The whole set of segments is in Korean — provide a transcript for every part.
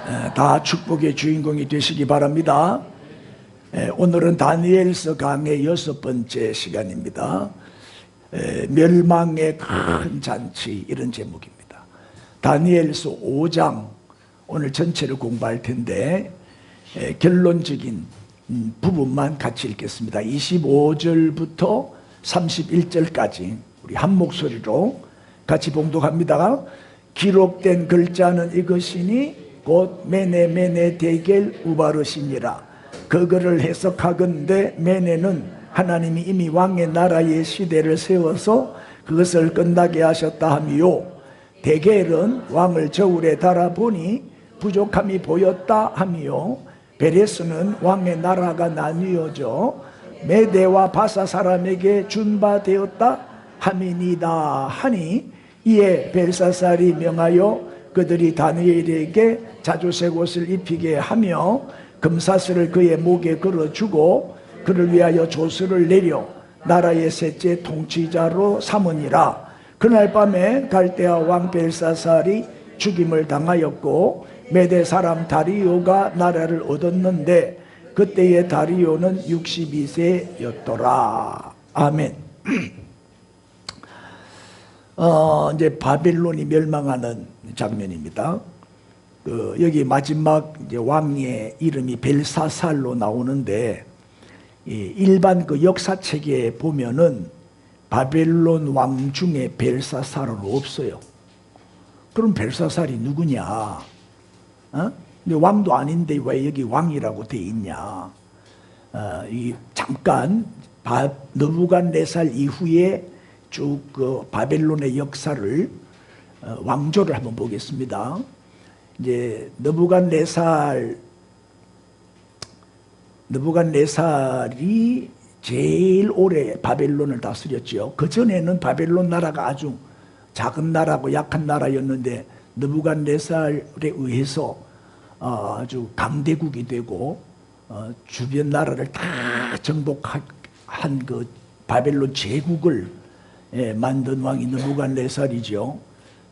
다 축복의 주인공이 되시기 바랍니다. 오늘은 다니엘서 강의 6번째 시간입니다. 멸망의 큰 잔치, 이런 제목입니다. 다니엘서 5장 오늘 전체를 공부할 텐데 결론적인 부분만 같이 읽겠습니다. 25절부터 31절까지 우리 한 목소리로 같이 봉독합니다. 기록된 글자는 이것이니 곧 메네 데겔 우바르시니라. 그거를 해석하건대 메네는 하나님이 이미 왕의 나라의 시대를 세워서 그것을 끝나게 하셨다 하미요, 데겔은 왕을 저울에 달아보니 부족함이 보였다 하미요, 베레스는 왕의 나라가 나뉘어져 메대와 바사 사람에게 준바되었다 함이니다 하니, 이에 벨사살이 명하여 그들이 다니엘에게 자주색 옷을 입히게 하며 금사슬을 그의 목에 걸어주고 그를 위하여 조서를 내려 나라의 셋째 통치자로 삼으니라. 그날 밤에 갈대아 왕 벨사살이 죽임을 당하였고 메대 사람 다리오가 나라를 얻었는데 그때의 다리오는 62세였더라. 아멘. 이제 바벨론이 멸망하는 장면입니다. 여기 마지막 이제 왕의 이름이 벨사살로 나오는데, 일반 그 역사책에 보면은 바벨론 왕 중에 벨사살은 없어요. 그럼 벨사살이 누구냐? 근데 왕도 아닌데 왜 여기 왕이라고 돼 있냐? 잠깐 느부갓네살 이후에 쭉 그 바벨론의 역사를 왕조를 한번 보겠습니다. 이제 느부갓네살이 제일 오래 바벨론을 다스렸죠. 그 전에는 바벨론 나라가 아주 작은 나라고 약한 나라였는데 느부갓네살에 의해서 아주 강대국이 되고 주변 나라를 다 정복한 그 바벨론 제국을 만든 왕이 느부갓네살이죠.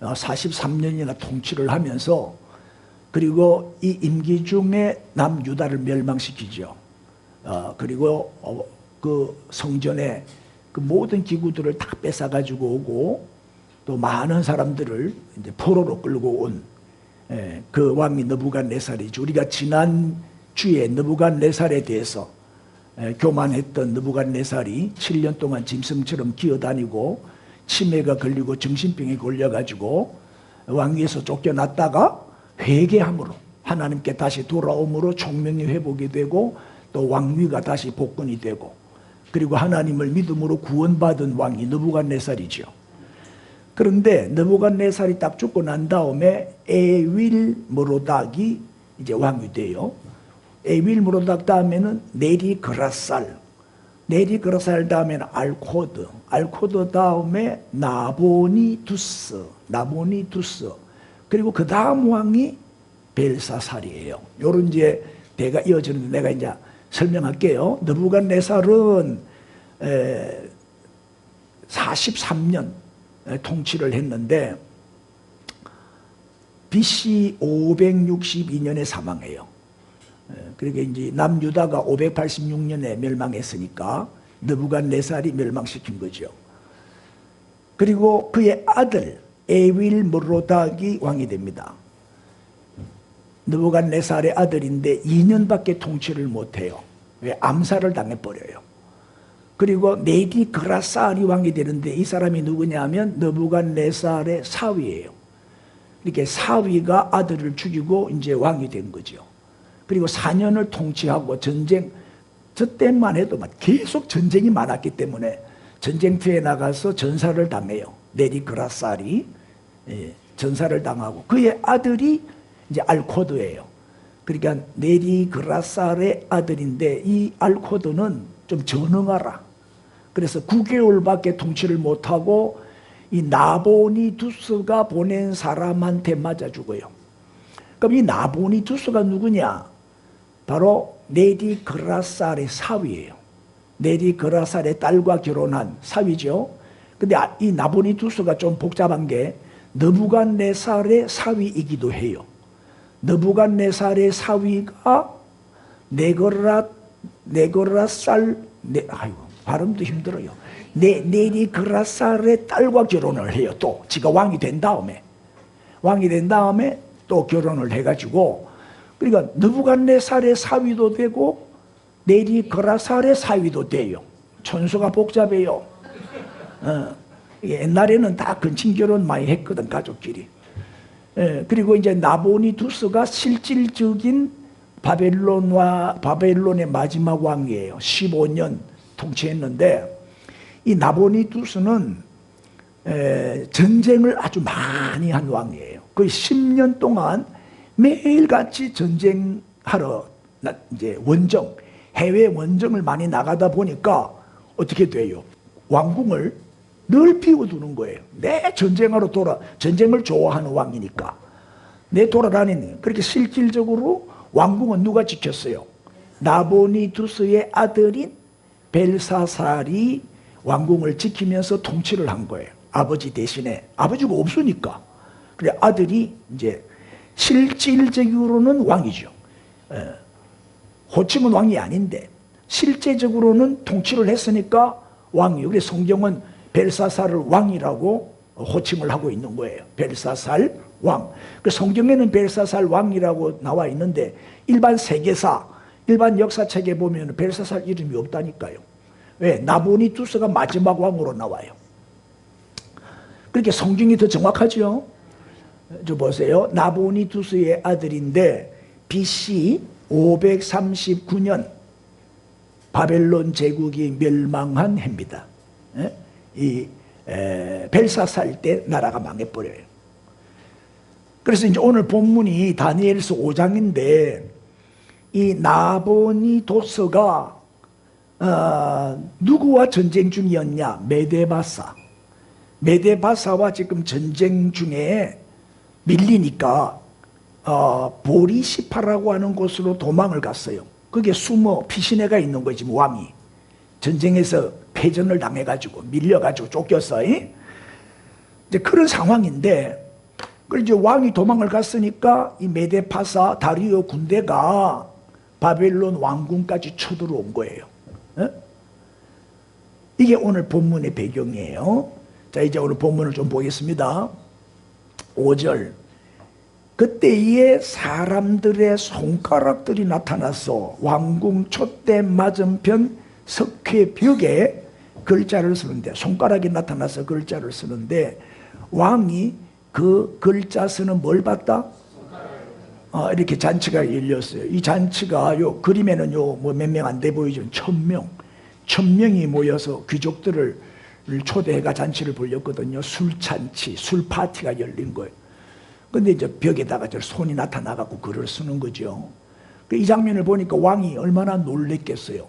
43년이나 통치를 하면서, 그리고 이 임기 중에 남유다를 멸망시키죠. 그리고 그 성전에 그 모든 기구들을 다 뺏어가지고 오고 또 많은 사람들을 이제 포로로 끌고 온 그 왕이 느부갓네살이죠. 우리가 지난 주에 느부갓네살에 대해서 교만했던 느부갓네살이 7년 동안 짐승처럼 기어다니고 치매가 걸리고 정신병에 걸려가지고 왕위에서 쫓겨났다가 회개함으로 하나님께 다시 돌아옴으로 총명이 회복이 되고 또 왕위가 다시 복권이 되고, 그리고 하나님을 믿음으로 구원받은 왕이 느부갓네살이죠. 그런데 느부갓네살이 딱 죽고 난 다음에 에윌므로닥이 이제 왕이 돼요. 에윌므로닥 다음에는 네리그라살 다음에는 알코드 다음에 나보니두스, 그리고 그 다음 왕이 벨사살이에요. 요런 이제 대가 이어지는데 내가 이제 설명할게요. 느부갓네살은 43년 통치를 했는데 BC 562년에 사망해요. 그러니까 이제 남유다가 586년에 멸망했으니까 느부갓네살이 멸망시킨 거죠. 그리고 그의 아들 에윌므로닥이 왕이 됩니다. 느부갓네살의 아들인데 2년밖에 통치를 못해요. 왜? 암살을 당해버려요. 그리고 네리그라살이 왕이 되는데 이 사람이 누구냐 하면 느부갓네살의 사위예요. 이렇게 사위가 아들을 죽이고 이제 왕이 된 거죠. 그리고 4년을 통치하고 전쟁, 저 때만 해도 계속 전쟁이 많았기 때문에 전쟁터에 나가서 전사를 당해요. 네리그라살이 전사를 당하고, 그의 아들이 이제 알코드예요. 그러니까 네리그라살의 아들인데 이 알코드는 좀 전능하라. 그래서 9개월밖에 통치를 못하고 이 나보니두스가 보낸 사람한테 맞아 죽어요. 그럼 이 나보니두스가 누구냐? 바로 네리그라살의 사위예요. 네리그라살의 딸과 결혼한 사위죠. 근데 이 나보니두스가 좀 복잡한 게 느부갓네살의 사위이기도 해요. 느부갓네살의 사위가 아이고, 발음도 힘들어요. 네리그라살의 딸과 결혼을 해요. 또 지가 왕이 된 다음에 또 결혼을 해가지고, 그러니까 느부갓네살의 사위도 되고 네리그라살의 사위도 돼요. 천수가 복잡해요. 옛날에는 다 근친 결혼 많이 했거든, 가족끼리. 그리고 이제 나보니두스가 실질적인 바벨론의 마지막 왕이에요. 15년 통치했는데, 이 나보니두스는 전쟁을 아주 많이 한 왕이에요. 거의 10년 동안 매일같이 전쟁하러 이제 해외 원정을 많이 나가다 보니까 어떻게 돼요? 왕궁을 늘 비워두는 거예요. 내 전쟁을 좋아하는 왕이니까 내 돌아다니는. 그렇게 실질적으로 왕궁은 누가 지켰어요? 나보니두스의 아들인 벨사살이 왕궁을 지키면서 통치를 한 거예요. 아버지 대신에. 아버지가 없으니까. 그래 아들이 이제 실질적으로는 왕이죠. 호칭은 왕이 아닌데 실제적으로는 통치를 했으니까 왕이에요. 그래서 성경은 벨사살을 왕이라고 호칭을 하고 있는 거예요. 벨사살 왕. 그 성경에는 벨사살 왕이라고 나와 있는데 일반 세계사, 일반 역사책에 보면 벨사살 이름이 없다니까요. 왜? 나보니두스가 마지막 왕으로 나와요. 그렇게 성경이 더 정확하죠. 저 보세요. 나보니두스의 아들인데 BC 539년 바벨론 제국이 멸망한 해입니다. 이 벨사살 때 나라가 망해버려요. 그래서 이제 오늘 본문이 다니엘서 5장인데 이 나보니도스가 누구와 전쟁 중이었냐? 메데바사와 지금 전쟁 중에 밀리니까 보리시파라고 하는 곳으로 도망을 갔어요. 그게 숨어 피시네가 있는 거지, 왕이. 전쟁에서 패전을 당해가지고 밀려가지고 쫓겼어. 이제 그런 상황인데, 그래서 이제 왕이 도망을 갔으니까 이 메데파사 다리오 군대가 바벨론 왕궁까지 쳐들어온 거예요. 이게 오늘 본문의 배경이에요. 자, 이제 오늘 본문을 좀 보겠습니다. 5절. 그때에 사람들의 손가락들이 나타나서 왕궁 촛대 맞은편 석회벽에 글자를 쓰는데, 손가락이 나타나서 글자를 쓰는데, 왕이 그 글자 쓰는 뭘 봤다? 이렇게 잔치가 열렸어요. 이 잔치가 요 그림에는 뭐 몇 명 안 돼 보이죠. 1000명이 모여서 귀족들을 초대해가 잔치를 벌였거든요. 술잔치, 술파티가 열린 거예요. 근데 이제 벽에다가 저 손이 나타나갖고 글을 쓰는 거죠. 이 장면을 보니까 왕이 얼마나 놀랬겠어요.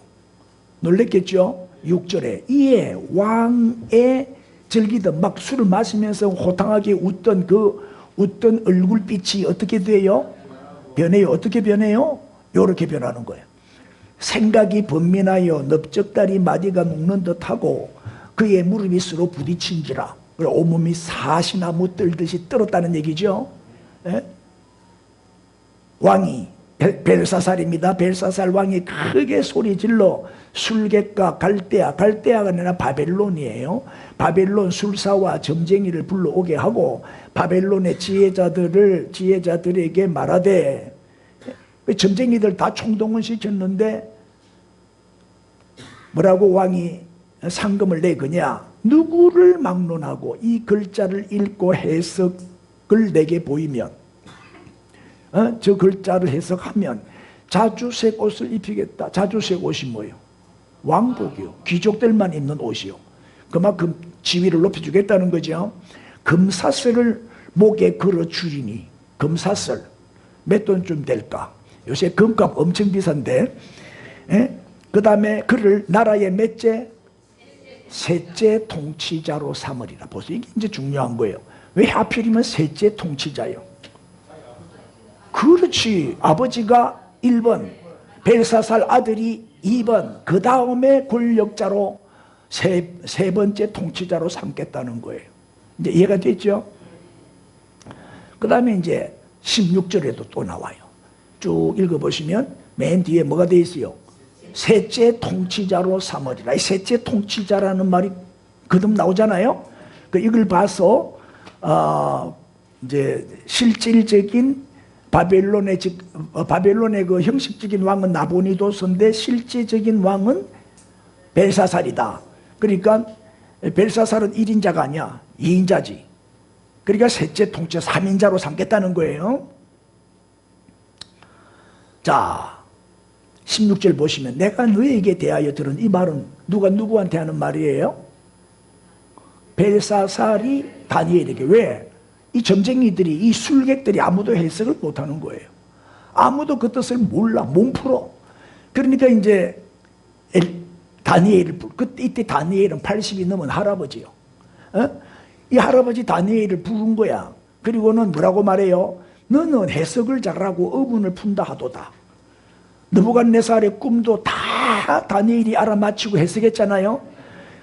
놀랬겠죠? 6절에 이에 왕의 즐기던 막 술을 마시면서 호탕하게 웃던 얼굴빛이 어떻게 돼요? 변해요. 어떻게 변해요? 요렇게 변하는 거예요. 생각이 번민하여 넓적다리 마디가 녹는 듯하고 그의 무릎이 서로 부딪힌지라. 온몸이 사시나무 떨듯이 떨었다는 얘기죠. 예? 왕이 벨사살입니다. 벨사살 왕이 크게 소리질러 술객과 갈대아가 아니라 바벨론이에요. 바벨론 술사와 점쟁이를 불러오게 하고 바벨론의 지혜자들에게 말하되, 점쟁이들 다 총동원 시켰는데 뭐라고 왕이 상금을 내거냐? 누구를 막론하고 이 글자를 읽고 해석을 내게 보이면, 저 글자를 해석하면 자주색 옷을 입히겠다. 자주색 옷이 뭐예요? 왕복이요. 귀족들만 입는 옷이요. 그만큼 지위를 높여주겠다는 거죠. 금사슬을 목에 걸어주리니, 금사슬 몇 돈쯤 될까? 요새 금값 엄청 비싼데. 그 다음에 그를 나라의 몇째? 셋째 통치자로 삼으리라. 보세요. 이게 이제 중요한 거예요. 왜 하필이면 셋째 통치자요? 그렇지. 아버지가 1번, 벨사살 아들이 2번, 그 다음에 권력자로 세 번째 통치자로 삼겠다는 거예요. 이제 이해가 됐죠? 그 다음에 이제 16절에도 또 나와요. 쭉 읽어보시면 맨 뒤에 뭐가 되어 있어요? 셋째 통치자로 삼으리라. 이 셋째 통치자라는 말이 거듭 나오잖아요. 이걸 봐서 이제 실질적인 바벨론의 그 형식적인 왕은 나보니도스인데 실제적인 왕은 벨사살이다. 그러니까 벨사살은 1인자가 아니야, 2인자지. 그러니까 셋째 통치 3인자로 삼겠다는 거예요. 자, 16절 보시면 내가 너에게 대하여 들은 이 말은 누가 누구한테 하는 말이에요? 벨사살이 다니엘에게. 왜? 이 점쟁이들이, 이 술객들이 아무도 해석을 못하는 거예요. 아무도 그 뜻을 몰라, 몸풀어. 그러니까 이제 다니엘을, 이때 다니엘은 80이 넘은 할아버지요. 이 할아버지 다니엘을 부른 거야. 그리고는 뭐라고 말해요? 너는 해석을 잘하고 어문을 푼다 하도다. 느부갓네살의 꿈도 다 다니엘이 알아맞히고 해석했잖아요.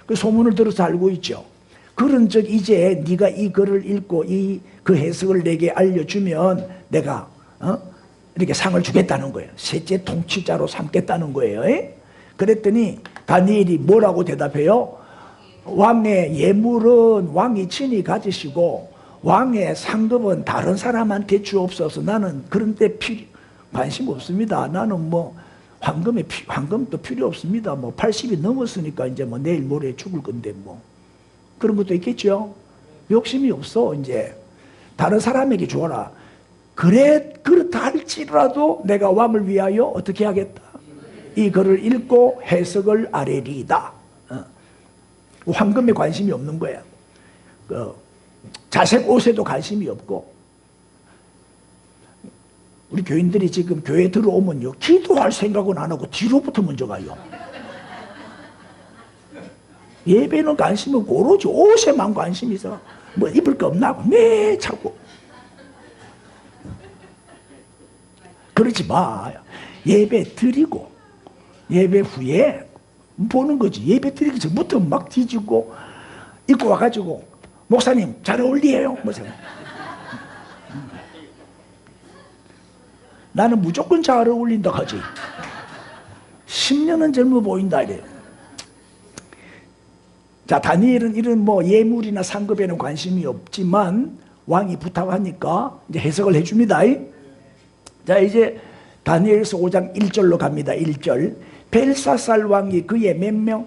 그 소문을 들어서 알고 있죠. 그런 적 이제 네가 이 글을 읽고 그 해석을 내게 알려주면 내가 이렇게 상을 주겠다는 거예요. 셋째 통치자로 삼겠다는 거예요. 그랬더니 다니엘이 뭐라고 대답해요? 왕의 예물은 왕이 친히 가지시고 왕의 상급은 다른 사람한테 주옵소서. 나는 그런 데 관심 없습니다. 나는 뭐 황금도 필요 없습니다. 뭐 80이 넘었으니까 이제 뭐 내일 모레 죽을 건데 뭐 그런 것도 있겠죠. 욕심이 없어. 이제 다른 사람에게 주어라. 그렇다 할지라도 내가 왕을 위하여 어떻게 하겠다? 이 글을 읽고 해석을 아뢰리이다. 황금에 관심이 없는 거야. 자색 옷에도 관심이 없고. 우리 교인들이 지금 교회 들어오면요, 기도할 생각은 안 하고 뒤로부터 먼저 가요. 예배는 관심은 오로지 옷에만 관심이 있어. 뭐 입을 거 없나 하고 매 자꾸. 그러지 마. 예배 드리고 예배 후에 보는 거지. 예배 드리기 전부터 막 뒤지고 입고 와가지고 목사님 잘 어울리에요. 나는 무조건 잘 어울린다 하지. 10년은 젊어 보인다 이래요. 자, 다니엘은 이런 뭐 예물이나 상급에는 관심이 없지만 왕이 부탁하니까 이제 해석을 해줍니다. 자, 이제 다니엘서 5장 1절로 갑니다. 1절. 벨사살 왕이 그의 몇 명?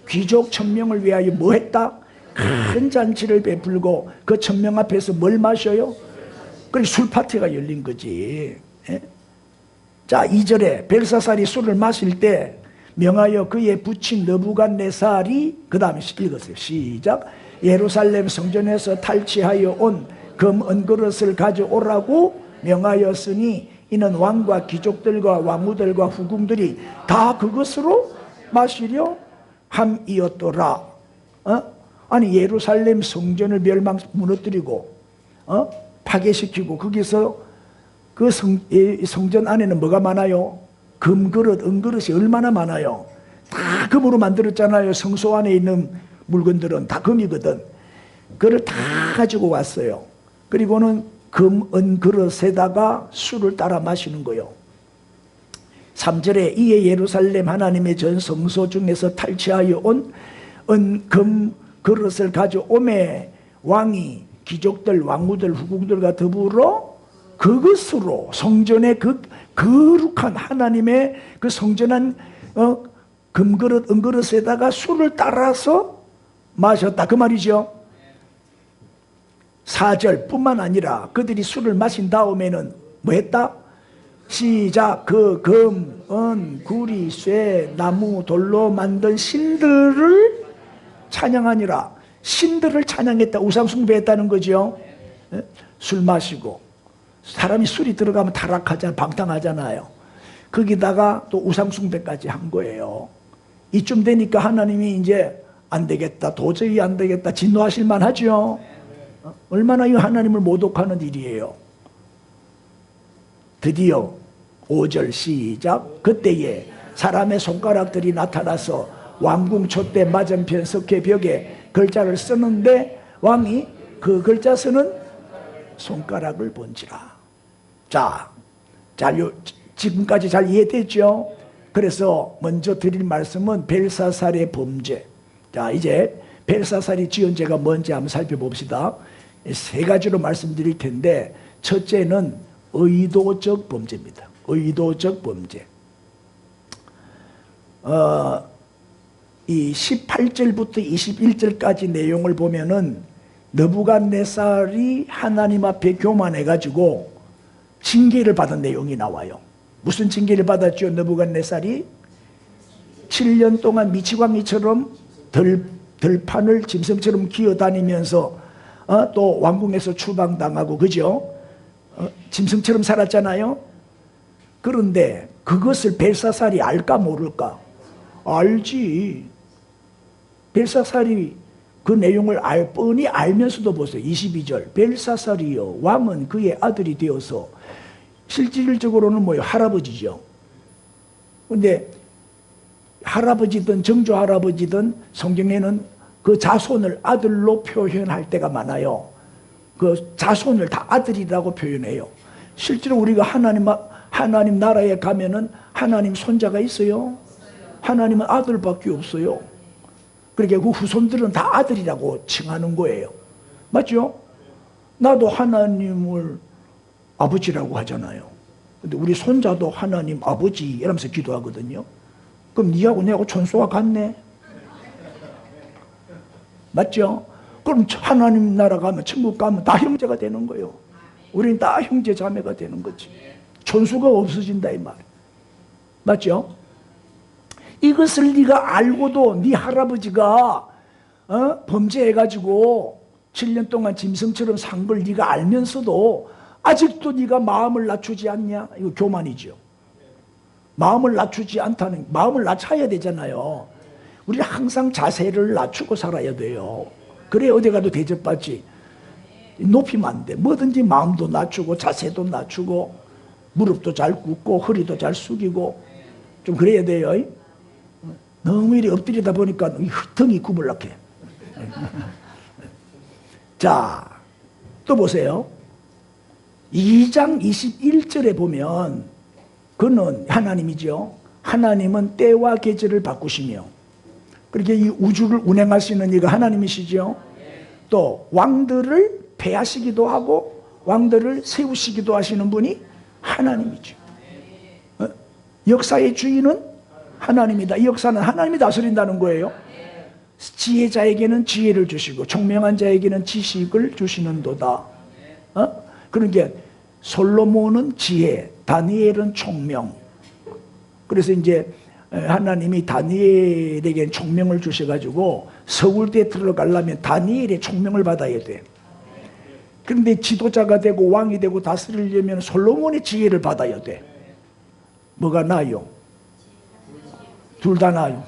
귀족 1000명을 위하여 뭐 했다? 큰 잔치를 베풀고 그 1000명 앞에서 뭘 마셔요? 그래 술 파티가 열린 거지. 자, 2절에 벨사살이 술을 마실 때 명하여 그의 부친 느부갓네살이 그 다음에 읽었어요. 시작. 예루살렘 성전에서 탈취하여 온 금 은그릇을 가져오라고 명하였으니 이는 왕과 귀족들과 왕후들과 후궁들이 다 그것으로 마시려 함이었더라. 아니 예루살렘 성전을 무너뜨리고 파괴시키고 거기서 그 성전 안에는 뭐가 많아요? 금그릇, 은그릇이 얼마나 많아요. 다 금으로 만들었잖아요. 성소 안에 있는 물건들은 다 금이거든. 그걸 다 가지고 왔어요. 그리고는 금, 은그릇에다가 술을 따라 마시는 거예요. 3절에 이에 예루살렘 하나님의 전 성소 중에서 탈취하여 온 금 그릇을 가져오매 왕이 귀족들, 왕후들, 후궁들과 더불어 그것으로 성전의 그 거룩한 하나님의 그 성전한 금그릇, 은그릇에다가 술을 따라서 마셨다. 그 말이죠. 4절 뿐만 아니라 그들이 술을 마신 다음에는 뭐 했다? 시작. 그 금, 은, 구리, 쇠, 나무, 돌로 만든 신들을 찬양하니라. 신들을 찬양했다. 우상 숭배했다는 거죠. 술 마시고 사람이 술이 들어가면 타락하잖아요. 방탕하잖아요. 거기다가 또 우상 숭배까지 한 거예요. 이쯤 되니까 하나님이 이제 안 되겠다, 도저히 안 되겠다, 진노하실 만하죠. 얼마나 이 하나님을 모독하는 일이에요. 드디어 5절 시작. 그때에 사람의 손가락들이 나타나서 왕궁 촛대 맞은편 석회 벽에 글자를 쓰는데 왕이 그 글자 쓰는 손가락을 본지라. 자, 지금까지 잘 이해됐죠? 그래서 먼저 드릴 말씀은 벨사살의 범죄. 자, 이제 벨사살이 지은 죄가 뭔지 한번 살펴봅시다. 세 가지로 말씀드릴 텐데, 첫째는 의도적 범죄입니다. 의도적 범죄. 이 18절부터 21절까지 내용을 보면은 느부갓네살이 하나님 앞에 교만해가지고 징계를 받은 내용이 나와요. 무슨 징계를 받았죠? 느부갓네살이 7년 동안 미치광이처럼 들판을 짐승처럼 기어다니면서 또 왕궁에서 추방당하고, 그죠? 짐승처럼 살았잖아요. 그런데 그것을 벨사살이 알까 모를까? 알지. 벨사살이 그 내용을 뻔히 알면서도 보세요. 22절. 벨사살이요, 왕은 그의 아들이 되어서, 실질적으로는 뭐예요? 할아버지죠. 근데 할아버지든 정조 할아버지든 성경에는 그 자손을 아들로 표현할 때가 많아요. 그 자손을 다 아들이라고 표현해요. 실제로 우리가 하나님 나라에 가면은 하나님 손자가 있어요? 하나님은 아들밖에 없어요. 그러니까 그 후손들은 다 아들이라고 칭하는 거예요. 맞죠? 나도 하나님을 아버지라고 하잖아요. 근데 우리 손자도 하나님 아버지 이러면서 기도하거든요. 그럼 니하고 내하고 천수가 같네? 맞죠? 그럼 하나님 나라 가면, 천국 가면 다 형제가 되는 거예요. 우리는 다 형제 자매가 되는 거지. 천수가 없어진다 이 말. 맞죠? 이것을 네가 알고도 네 할아버지가 범죄해가지고 7년 동안 짐승처럼 산 걸 네가 알면서도 아직도 네가 마음을 낮추지 않냐? 이거 교만이죠. 마음을 낮추지 않다는, 마음을 낮춰야 되잖아요. 우리 항상 자세를 낮추고 살아야 돼요. 그래 어디 가도 대접받지. 높이면 안 돼. 뭐든지 마음도 낮추고 자세도 낮추고 무릎도 잘 꿇고 허리도 잘 숙이고 좀 그래야 돼요. 너무 이리 엎드리다 보니까 등이 구불락해. 자, 또 보세요. 2장 21절에 보면 그는 하나님이죠. 하나님은 때와 계절을 바꾸시며, 그렇게 이 우주를 운행하시는 이가 하나님이시죠. 또 왕들을 폐하시기도 하고 왕들을 세우시기도 하시는 분이 하나님이죠. 역사의 주인은 하나님이다. 이 역사는 하나님이 다스린다는 거예요. 지혜자에게는 지혜를 주시고 총명한 자에게는 지식을 주시는도다. 그러니까 솔로몬은 지혜, 다니엘은 총명. 그래서 이제 하나님이 다니엘에게 총명을 주셔가지고 서울대에 들어가려면 다니엘의 총명을 받아야 돼. 그런데 지도자가 되고 왕이 되고 다스리려면 솔로몬의 지혜를 받아야 돼. 뭐가 나아요? 둘 다 나아요.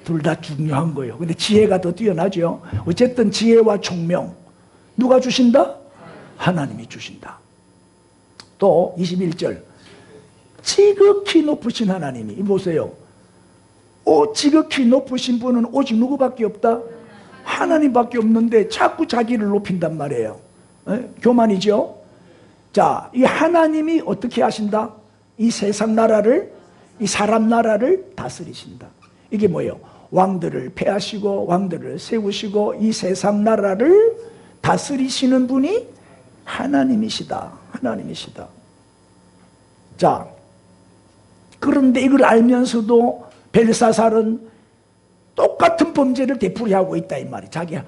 둘 다 중요한 거예요. 근데 지혜가 더 뛰어나죠. 어쨌든 지혜와 총명 누가 주신다? 하나님이 주신다. 또 21절 지극히 높으신 하나님이, 보세요. 지극히 높으신 분은 오직 누구밖에 없다? 하나님밖에 없는데 자꾸 자기를 높인단 말이에요. 교만이죠. 자, 이 하나님이 어떻게 하신다? 이 세상 나라를, 이 사람 나라를 다스리신다. 이게 뭐예요? 왕들을 폐하시고 왕들을 세우시고 이 세상 나라를 다스리시는 분이 하나님이시다. 하나님이시다. 자, 그런데 이걸 알면서도 벨사살은 똑같은 범죄를 되풀이하고 있다 이 말이에요. 자기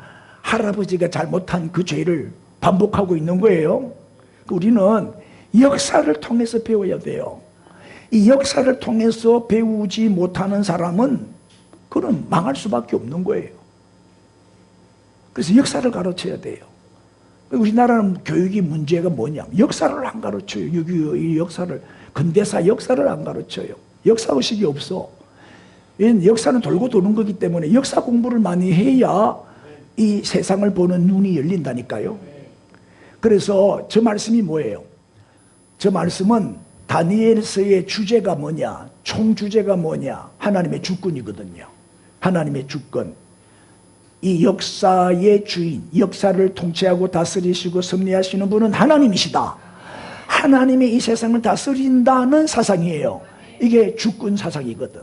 할아버지가 잘못한 그 죄를 반복하고 있는 거예요. 우리는 역사를 통해서 배워야 돼요. 이 역사를 통해서 배우지 못하는 사람은 그는 망할 수밖에 없는 거예요. 그래서 역사를 가르쳐야 돼요. 우리나라는 교육이 문제가 뭐냐? 역사를 안 가르쳐요. 이 역사를, 근대사 역사를 안 가르쳐요. 역사의식이 없어. 역사는 돌고 도는 거기 때문에 역사 공부를 많이 해야 이 세상을 보는 눈이 열린다니까요. 그래서 저 말씀이 뭐예요? 저 말씀은 다니엘서의 주제가 뭐냐? 총 주제가 뭐냐? 하나님의 주권이거든요. 하나님의 주권. 이 역사의 주인, 역사를 통치하고 다스리시고 섭리하시는 분은 하나님이시다. 하나님이 이 세상을 다스린다는 사상이에요. 이게 주권 사상이거든.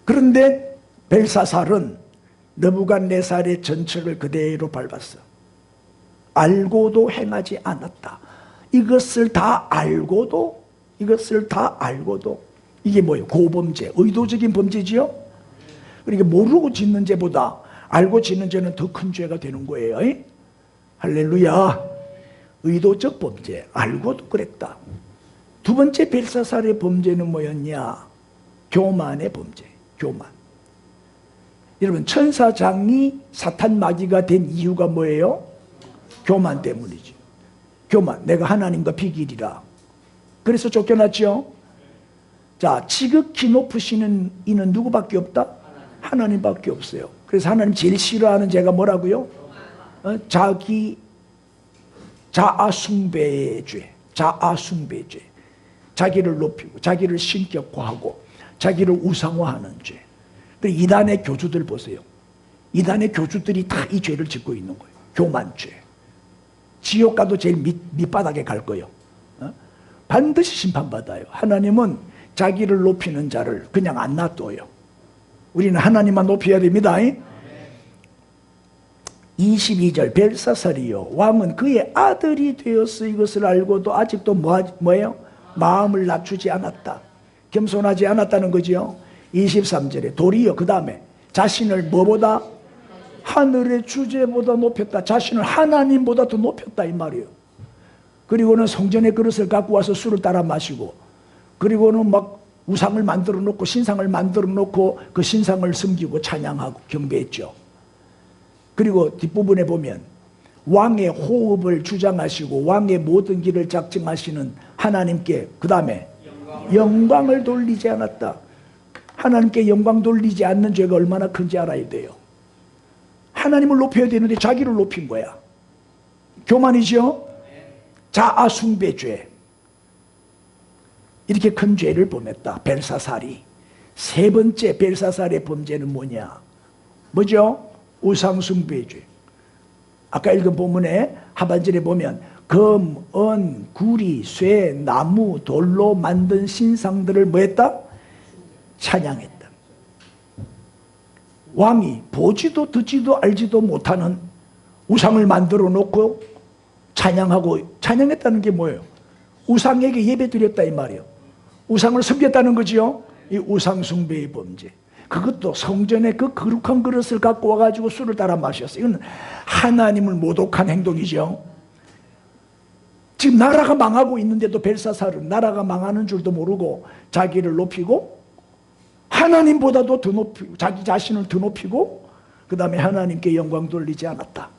그런데 벨사살은 느부갓네살의 전책을 그대로 밟았어. 알고도 행하지 않았다. 이것을 다 알고도 이게 뭐예요? 고범죄, 의도적인 범죄지요. 그러니까 모르고 짓는 죄보다 알고 짓는 죄는 더 큰 죄가 되는 거예요. 할렐루야. 의도적 범죄, 알고도 그랬다. 두 번째 벨사살의 범죄는 뭐였냐? 교만의 범죄, 교만. 여러분, 천사장이 사탄 마귀가 된 이유가 뭐예요? 교만 때문이지. 교만. 내가 하나님과 비길이라. 그래서 쫓겨났죠. 자, 지극히 높으시는 이는 누구밖에 없다? 하나님밖에 없어요. 그래서 하나님 제일 싫어하는 죄가 뭐라고요? 자기 자아숭배의 죄. 자아숭배의 죄. 자기를 높이고 자기를 신격화하고 자기를 우상화하는 죄. 이단의 교주들 보세요. 이단의 교주들이 다 이 죄를 짓고 있는 거예요. 교만죄. 지옥 가도 제일 밑바닥에 갈 거예요. 반드시 심판받아요. 하나님은 자기를 높이는 자를 그냥 안 놔둬요. 우리는 하나님만 높여야 됩니다. 22절 벨사살이요 왕은 그의 아들이 되었어 이것을 알고도 아직도 뭐예요? 마음을 낮추지 않았다. 겸손하지 않았다는 거지요. 23절에 도리어 그 다음에 자신을 뭐보다? 하늘의 주제보다 높였다. 자신을 하나님보다 더 높였다 이 말이에요. 그리고는 성전의 그릇을 갖고 와서 술을 따라 마시고, 그리고는 막 우상을 만들어 놓고 신상을 만들어 놓고 그 신상을 섬기고 찬양하고 경배했죠. 그리고 뒷부분에 보면 왕의 호흡을 주장하시고 왕의 모든 길을 작정하시는 하나님께 그 다음에 영광을 돌리지 않았다. 하나님께 영광 돌리지 않는 죄가 얼마나 큰지 알아야 돼요. 하나님을 높여야 되는데 자기를 높인 거야. 교만이죠. 자아숭배죄. 이렇게 큰 죄를 범했다. 벨사살이. 세 번째 벨사살의 범죄는 뭐냐? 뭐죠? 우상숭배죄. 아까 읽은 본문에 하반절에 보면 금, 은, 구리, 쇠, 나무, 돌로 만든 신상들을 뭐했다? 찬양했다. 왕이 보지도 듣지도 알지도 못하는 우상을 만들어 놓고 찬양하고, 찬양했다는 게 뭐예요? 우상에게 예배 드렸다 이 말이에요. 우상을 섬겼다는 거지요. 이 우상숭배의 범죄. 그것도 성전에 그 거룩한 그릇을 갖고 와가지고 술을 따라 마셨어요. 이건 하나님을 모독한 행동이죠. 지금 나라가 망하고 있는데도 벨사살은 나라가 망하는 줄도 모르고 자기를 높이고 하나님보다도 더 높이고 자기 자신을 더 높이고 그 다음에 하나님께 영광 돌리지 않았다.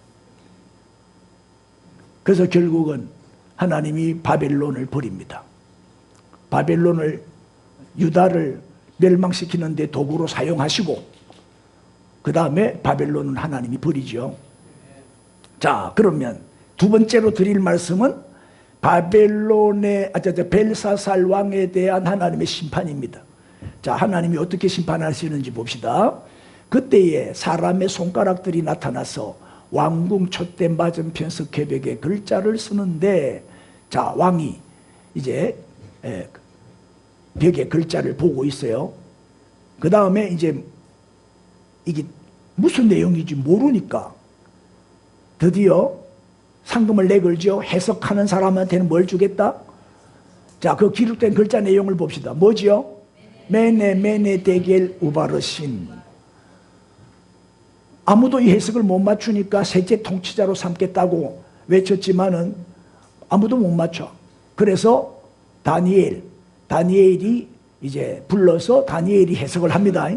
그래서 결국은 하나님이 바벨론을 버립니다. 바벨론을, 유다를 멸망시키는 데 도구로 사용하시고 그 다음에 바벨론은 하나님이 버리죠. 자, 그러면 두 번째로 드릴 말씀은 바벨론의 벨사살 왕에 대한 하나님의 심판입니다. 자, 하나님이 어떻게 심판하시는지 봅시다. 그때에 사람의 손가락들이 나타나서 왕궁 촛대 맞은편 석회벽에 글자를 쓰는데, 자, 왕이 이제 벽에 글자를 보고 있어요. 그 다음에 이제 이게 무슨 내용인지 모르니까 드디어 상금을 내걸죠. 해석하는 사람한테는 뭘 주겠다? 자, 그 기록된 글자 내용을 봅시다. 뭐지요? 메네 메네 데겔 우바르신. 아무도 이 해석을 못 맞추니까 셋째 통치자로 삼겠다고 외쳤지만은 아무도 못 맞춰. 그래서 다니엘이 이제 불러서 다니엘이 해석을 합니다.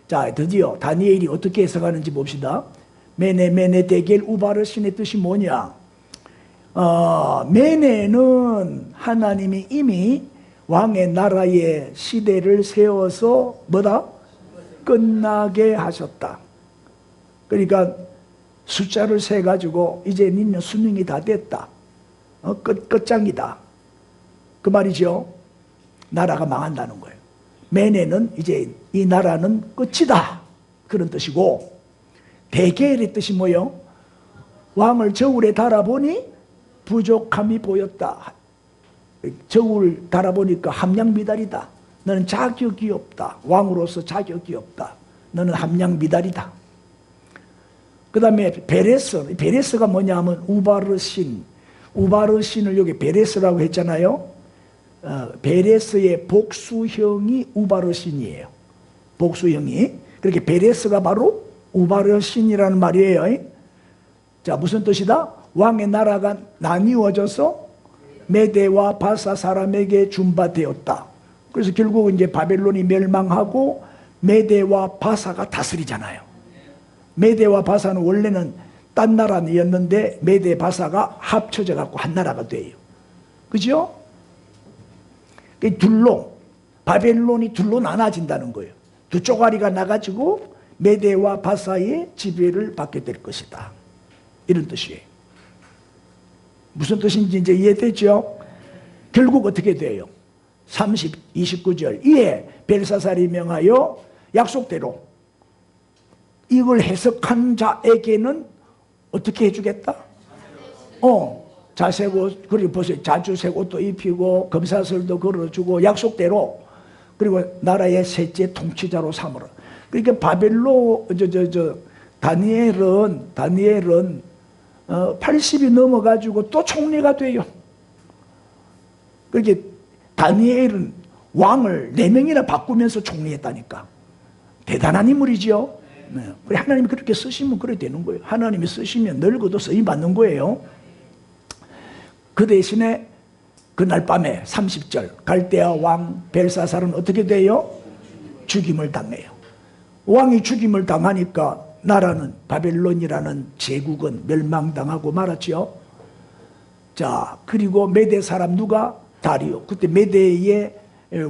자, 드디어 다니엘이 어떻게 해석하는지 봅시다. 메네 메네 데겔 우바르신의 뜻이 뭐냐? 메네는 하나님이 이미 왕의 나라의 시대를 세워서 뭐다? 끝나게 하셨다. 그러니까 숫자를 세가지고 이제 니는 수명이 다 됐다. 끝장이다. 그 말이죠. 나라가 망한다는 거예요. 메네는 이제 이 나라는 끝이다. 그런 뜻이고, 데겔의 뜻이 뭐예요? 왕을 저울에 달아보니 부족함이 보였다. 저울 달아보니까 함량미달이다. 너는 자격이 없다. 왕으로서 자격이 없다. 너는 함량미달이다. 그 다음에 베레스가 뭐냐면 우바르신. 우바르신을 여기 베레스라고 했잖아요. 베레스의 복수형이 우바르신이에요. 복수형이. 그렇게 베레스가 바로 우바르신이라는 말이에요. 자, 무슨 뜻이다? 왕의 나라가 나뉘어져서 메대와 바사 사람에게 준바되었다. 그래서 결국 이제 바벨론이 멸망하고 메대와 바사가 다스리잖아요. 메대와 바사는 원래는 딴 나라였는데 메대 바사가 합쳐져 갖고 한 나라가 돼요. 그죠? 둘로 바벨론이 둘로 나눠진다는 거예요. 두 쪼가리가 나가지고 메대와 바사의 지배를 받게 될 것이다. 이런 뜻이에요. 무슨 뜻인지 이제 이해되죠? 결국 어떻게 돼요? 29절 이에 벨사살이 명하여 약속대로 이걸 해석한 자에게는 어떻게 해주겠다? 자색 옷, 그리고 보세요. 자주색 옷도 입히고 금사슬도 걸어주고 약속대로, 그리고 나라의 셋째 통치자로 삼으라. 그러니까 다니엘은 80이 넘어가지고 또 총리가 돼요. 그렇게 다니엘은 왕을 4명이나 바꾸면서 총리했다니까. 대단한 인물이죠. 네. 하나님이 그렇게 쓰시면 그래 되는 거예요. 하나님이 쓰시면 늙어도 쓰임 받는 거예요. 그 대신에 그날 밤에 30절 갈대아 왕 벨사살은 어떻게 돼요? 죽임을 당해요. 왕이 죽임을 당하니까 나라는 바벨론이라는 제국은 멸망당하고 말았죠. 자, 그리고 메대 사람 누가? 다리오. 그때 메대의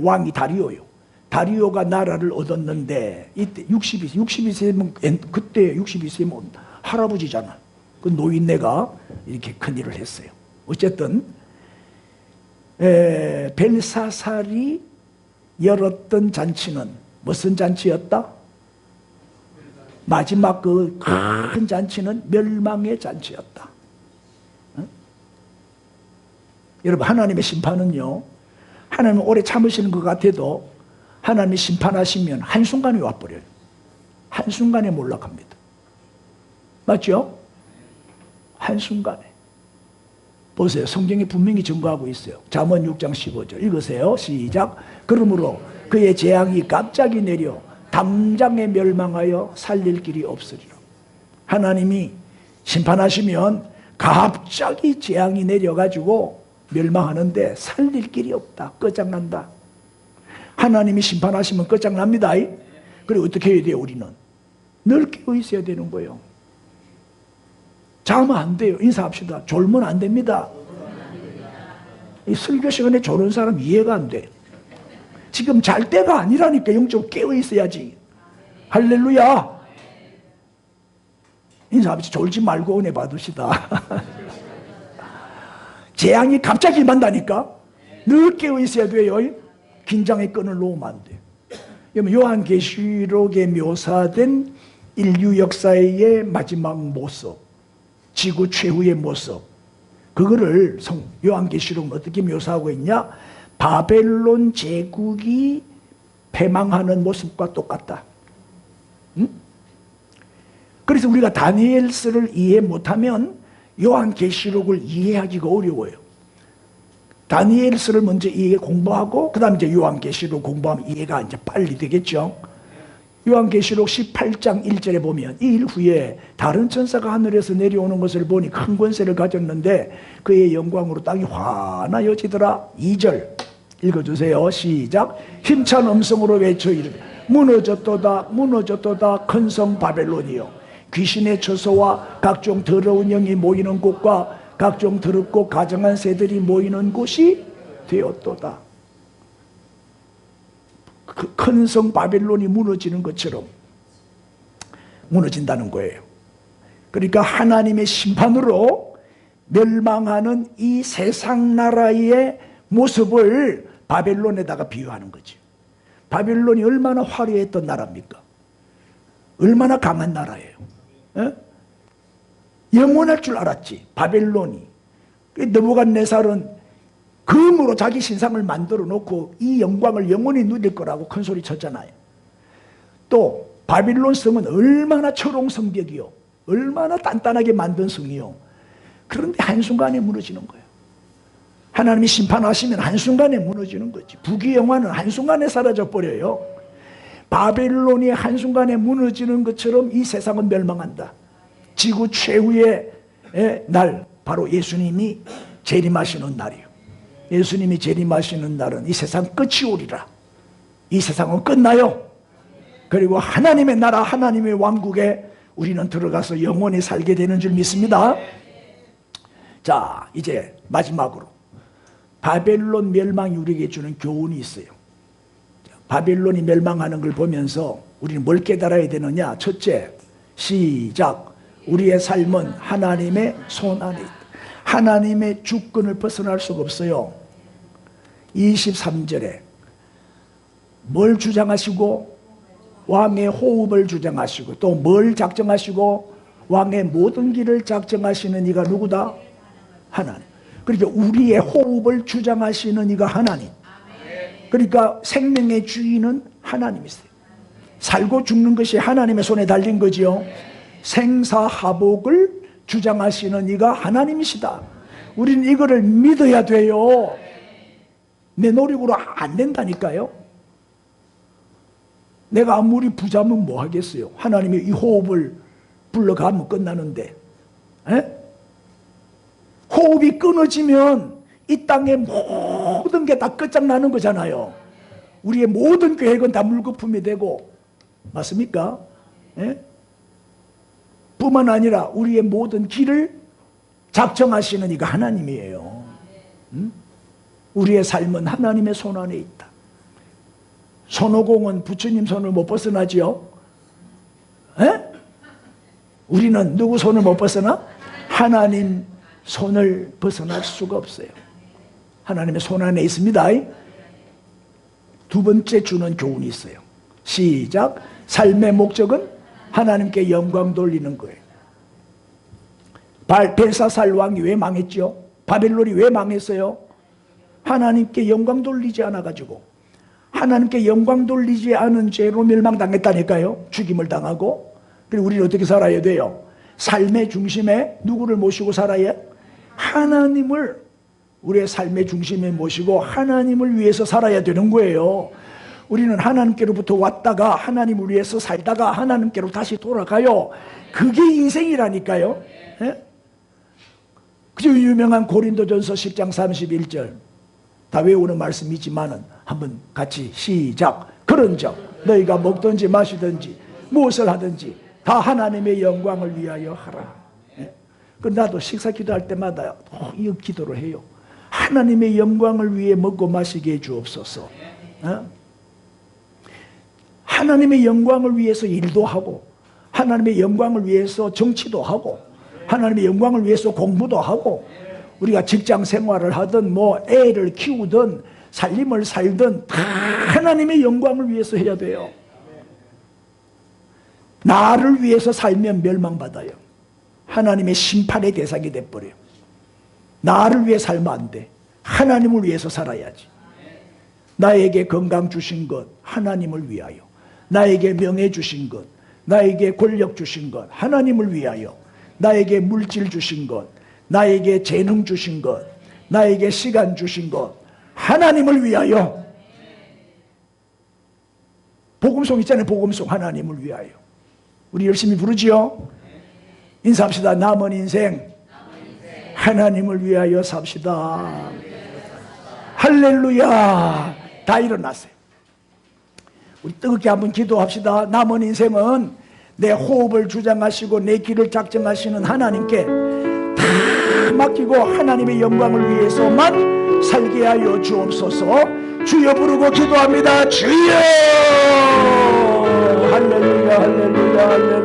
왕이 다리오요. 다리오가 나라를 얻었는데 이때 62세면 그때 62세면 할아버지잖아. 그 노인네가 이렇게 큰일을 했어요. 어쨌든 벨사살이 열었던 잔치는 무슨 잔치였다? 마지막 그 큰 잔치는 멸망의 잔치였다. 응? 여러분, 하나님의 심판은요, 하나님은 오래 참으시는 것 같아도 하나님이 심판하시면 한순간에 와버려요. 한순간에 몰락합니다. 맞죠? 한순간에. 보세요. 성경이 분명히 증거하고 있어요. 잠언 6장 15절 읽으세요. 시작. 그러므로 그의 재앙이 갑자기 내려 당장에 멸망하여 살릴 길이 없으리라. 하나님이 심판하시면 갑자기 재앙이 내려가지고 멸망하는데 살릴 길이 없다. 끝장난다. 하나님이 심판하시면 끝장납니다. 그리고 어떻게 해야 돼요? 우리는 늘 깨어 있어야 되는 거예요. 자면 안 돼요. 인사합시다. 졸면 안 됩니다. 이 설교 시간에 졸은 사람 이해가 안 돼. 지금 잘 때가 아니라니까. 영적으로 깨어 있어야지. 할렐루야. 인사합시다. 졸지 말고 은혜 받으시다. 재앙이 갑자기 만다니까. 늘 깨어 있어야 돼요. 긴장의 끈을 놓으면 안 돼. 요한계시록에 묘사된 인류 역사의 마지막 모습, 지구 최후의 모습, 그거를 요한계시록은 어떻게 묘사하고 있냐? 바벨론 제국이 패망하는 모습과 똑같다. 응? 그래서 우리가 다니엘서를 이해 못하면 요한계시록을 이해하기가 어려워요. 다니엘서를 먼저 공부하고 그 다음에 이제 요한계시록 공부하면 이해가 이제 빨리 되겠죠. 요한계시록 18장 1절에 보면 이 일 후에 다른 천사가 하늘에서 내려오는 것을 보니 큰 권세를 가졌는데 그의 영광으로 땅이 환하여지더라. 2절 읽어주세요. 시작. 힘찬 음성으로 외쳐 이르되 무너졌도다 무너졌도다 큰 성 바벨론이여, 귀신의 처소와 각종 더러운 영이 모이는 곳과 각종 더럽고 가증한 새들이 모이는 곳이 되었도다. 그 큰 성 바벨론이 무너지는 것처럼 무너진다는 거예요. 그러니까 하나님의 심판으로 멸망하는 이 세상 나라의 모습을 바벨론에다가 비유하는 거죠. 바벨론이 얼마나 화려했던 나라입니까? 얼마나 강한 나라예요. 에? 영원할 줄 알았지. 바벨론이. 느부갓네살은 금으로 자기 신상을 만들어 놓고 이 영광을 영원히 누릴 거라고 큰 소리 쳤잖아요. 또 바빌론 성은 얼마나 초롱성벽이요, 얼마나 단단하게 만든 성이요. 그런데 한순간에 무너지는 거예요. 하나님이 심판하시면 한순간에 무너지는 거지. 부귀영화는 한순간에 사라져버려요. 바벨론이 한순간에 무너지는 것처럼 이 세상은 멸망한다. 지구 최후의 날, 바로 예수님이 재림하시는 날이에요. 예수님이 재림하시는 날은 이 세상 끝이 오리라. 이 세상은 끝나요. 그리고 하나님의 나라, 하나님의 왕국에 우리는 들어가서 영원히 살게 되는 줄 믿습니다. 자, 이제 마지막으로 바벨론 멸망이 우리에게 주는 교훈이 있어요. 바벨론이 멸망하는 걸 보면서 우리는 뭘 깨달아야 되느냐? 첫째, 시작. 우리의 삶은 하나님의 손 안에 있다. 하나님의 주권을 벗어날 수가 없어요. 23절에 뭘 주장하시고? 왕의 호흡을 주장하시고, 또 뭘 작정하시고? 왕의 모든 길을 작정하시는 이가 누구다? 하나님. 그러니까 우리의 호흡을 주장하시는 이가 하나님. 그러니까 생명의 주인은 하나님이세요. 살고 죽는 것이 하나님의 손에 달린 거지요. 생사하복을 주장하시는 이가 하나님이시다. 우리는 이거를 믿어야 돼요. 내 노력으로 안 된다니까요. 내가 아무리 부자면 뭐 하겠어요? 하나님이 이 호흡을 불러가면 끝나는데. 에? 호흡이 끊어지면 이 땅의 모든 게 다 끝장나는 거잖아요. 우리의 모든 계획은 다 물거품이 되고, 맞습니까? 에? 뿐만 아니라 우리의 모든 길을 작정하시는 이가 하나님이에요. 우리의 삶은 하나님의 손 안에 있다. 손오공은 부처님 손을 못 벗어나지요? 에? 우리는 누구 손을 못 벗어나? 하나님 손을 벗어날 수가 없어요. 하나님의 손 안에 있습니다. 두 번째 주는 교훈이 있어요. 시작. 삶의 목적은 하나님께 영광 돌리는 거예요. 벨사살 왕이 왜 망했죠? 바벨론이 왜 망했어요? 하나님께 영광 돌리지 않아가지고, 하나님께 영광 돌리지 않은 죄로 멸망당했다니까요. 죽임을 당하고. 그리고 우리는 어떻게 살아야 돼요? 삶의 중심에 누구를 모시고 살아야? 하나님을 우리의 삶의 중심에 모시고 하나님을 위해서 살아야 되는 거예요. 우리는 하나님께로부터 왔다가 하나님을 위해서 살다가 하나님께로 다시 돌아가요. 그게 인생이라니까요. 예? 그 유명한 고린도전서 10장 31절 다 외우는 말씀이지만은 한번 같이 시작. 그런즉 너희가 먹든지 마시든지 무엇을 하든지 다 하나님의 영광을 위하여 하라. 예? 나도 식사 기도할 때마다 이 기도를 해요. 하나님의 영광을 위해 먹고 마시게 해 주옵소서. 어? 하나님의 영광을 위해서 일도 하고, 하나님의 영광을 위해서 정치도 하고, 하나님의 영광을 위해서 공부도 하고, 우리가 직장 생활을 하든 뭐 애를 키우든 살림을 살든 다 하나님의 영광을 위해서 해야 돼요. 나를 위해서 살면 멸망받아요. 하나님의 심판의 대상이 돼버려요. 나를 위해 살면 안 돼. 하나님을 위해서 살아야지. 나에게 건강 주신 것 하나님을 위하여, 나에게 명예 주신 것, 나에게 권력 주신 것 하나님을 위하여, 나에게 물질 주신 것, 나에게 재능 주신 것, 나에게 시간 주신 것 하나님을 위하여. 복음송 있잖아요. 복음송 하나님을 위하여. 우리 열심히 부르지요. 인사합시다. 남은 인생 하나님을 위하여 삽시다. 할렐루야. 다 일어났어요. 우리 뜨겁게 한번 기도합시다. 남은 인생은 내 호흡을 주장하시고 내 길을 작정하시는 하나님께 다 맡기고 하나님의 영광을 위해서만 살게 하여 주옵소서. 주여 부르고 기도합니다. 주여. 할렐루야, 할렐루야, 할렐루야.